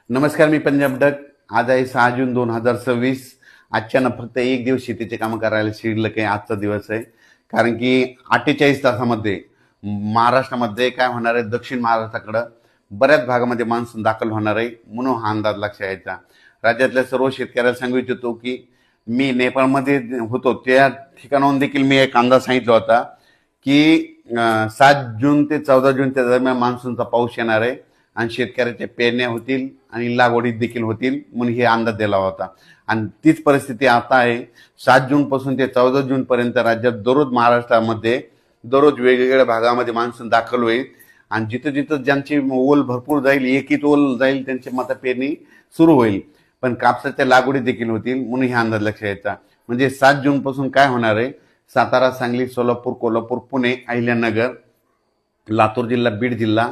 नमस्कार, मी पंजाब डक. आज आहे 6 जून 2026. आजच्यानं फक्त एक दिवस शेतीचे कामं करायला शिल्लक आहे. आजचा दिवस आहे, कारण की 48 तासामध्ये महाराष्ट्रामध्ये काय होणार आहे, दक्षिण महाराष्ट्राकडं बऱ्याच भागामध्ये मान्सून दाखल होणार आहे, म्हणून हा अंदाज लक्षात यायचा. राज्यातल्या सर्व शेतकऱ्याला सांगू इच्छितो की मी नेपाळमध्ये होतो त्या ठिकाणाहून देखील मी एक अंदाज सांगितला होता की 7 जून ते 14 जूनच्या दरम्यान मान्सूनचा पाऊस येणार आहे आणि शेतकऱ्याच्या पेरण्या होतील आणि लागवडीत देखील होतील, म्हणून हे अंदाज दिला होता. आणि तीच परिस्थिती आता आहे. 7 जून पासून ते 14 जून पर्यंत राज्यात दररोज महाराष्ट्रामध्ये दररोज वेगवेगळ्या भागामध्ये मान्सून दाखल होईल आणि जिथं जिथं ज्यांची ओल भरपूर जाईल, एकीत ओल जाईल, त्यांची माता पेरणी सुरू होईल. पण कापसाच्या लागवडी देखील होतील, म्हणून हा अंदाज लक्षात यायचा. म्हणजे 7 जून पासून काय होणार आहे, सातारा, सांगली, सोलापूर, कोल्हापूर, पुणे, अहिल्यानगर, लातूर जिल्हा, बीड जिल्हा,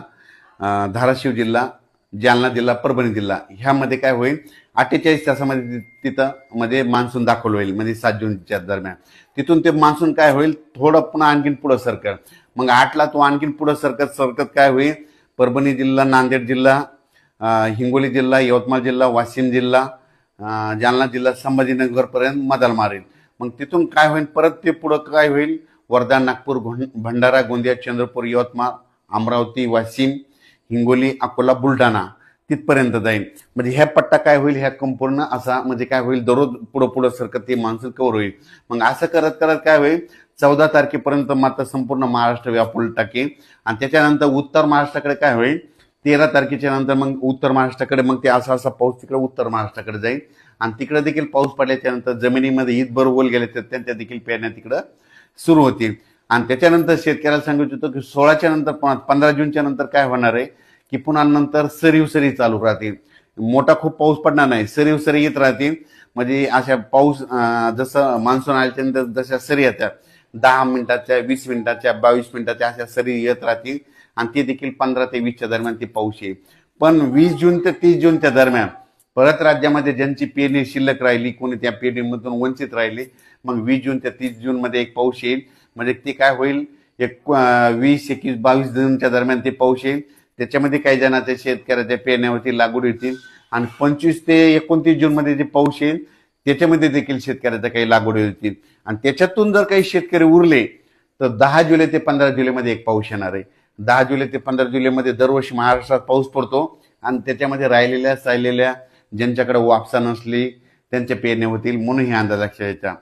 धाराशिव जिल्हा, जालना जिल्हा, परभणी जिल्हा ह्यामध्ये काय होईल, 48 तासामध्ये तिथं मध्ये मान्सून दाखल होईल. म्हणजे 7 जूनच्या दरम्यान तिथून ते मान्सून काय होईल, थोडं पुन्हा आणखीन पुढं सरकत. मग 8ला तो आणखीन पुढं सरकत काय होईल, परभणी जिल्हा, नांदेड जिल्हा, हिंगोली जिल्हा, यवतमाळ जिल्हा, वाशिम जिल्हा, जालना जिल्हा, संभाजीनगरपर्यंत मदाल मारेल. मग तिथून काय होईल, परत ते पुढं काय होईल, वर्धा, नागपूर, भंडारा, गोंदिया, चंद्रपूर, यवतमाळ, अमरावती, वाशिम, हिंगोली, अकोला, बुलढाणा तिथपर्यंत जाईल. म्हणजे ह्या पट्टा काय होईल, ह्या संपूर्ण असा म्हणजे काय होईल, दररोज पुढं सरकत ते मान्सून कव्हर होईल. मग असं करत करत काय होईल, 14 तारखेपर्यंत मात्र संपूर्ण महाराष्ट्र व्यापून टाकेल. आणि त्याच्यानंतर उत्तर महाराष्ट्राकडे काय होईल, 13 तारखेच्या नंतर मग उत्तर महाराष्ट्राकडे मग ते असा पाऊस तिकडे उत्तर महाराष्ट्राकडे जाईल. आणि तिकडे देखील पाऊस पडल्याच्या नंतर जमिनीमध्ये ईदभर ओल गेले तर त्यांच्या देखील पेरण्या तिकडं सुरू होतील. आणि त्याच्यानंतर शेतकऱ्याला सांगू इच्छितो की 16च्या नंतर 15 जूनच्या नंतर काय होणार आहे की पुन्हा नंतर सरीव चालू राहतील. मोठा खूप पाऊस पडणार नाही, सरीव येत राहतील. म्हणजे अशा पाऊस जसं मान्सून आल्याच्या नंतर जशा सरी येतात 10 मिनिटाच्या, 20 मिनिटाच्या, 22 मिनिटाच्या अशा सरी येत राहतील. आणि ते देखील 15 ते 20च्या दरम्यान ते पाऊस येईल. पण 20 जून ते 30 जूनच्या दरम्यान परत राज्यामध्ये ज्यांची पेरणी शिल्लक राहिली, कोणी त्या पेरणीमधून वंचित राहिली, मग 20 जून ते 30 जून मध्ये एक पाऊस येईल. म्हणजे ते काय होईल, 20, 21, 22 जूनच्या दरम्यान ते पाऊस येईल. त्याच्यामध्ये काही जणांच्या शेतकऱ्याच्या पेरण्यावरती लागवड होतील. आणि 25 ते 29 जून मध्ये जे पाऊस येईल त्याच्यामध्ये देखील शेतकऱ्याच्या काही लागवडी होतील. आणि त्याच्यातून जर काही शेतकरी उरले तर 10 जुलै ते 15 जुलैमध्ये एक पाऊस येणार आहे. 10 जुलै ते 15 जुलैमध्ये दरवर्षी महाराष्ट्रात पाऊस पडतो. आणि त्याच्यामध्ये राहिलेल्या ज्यांच्याकडे वापसा नसली त्यांच्या पेरण्या होतील, म्हणून हे अंदाज लक्षात यायचा.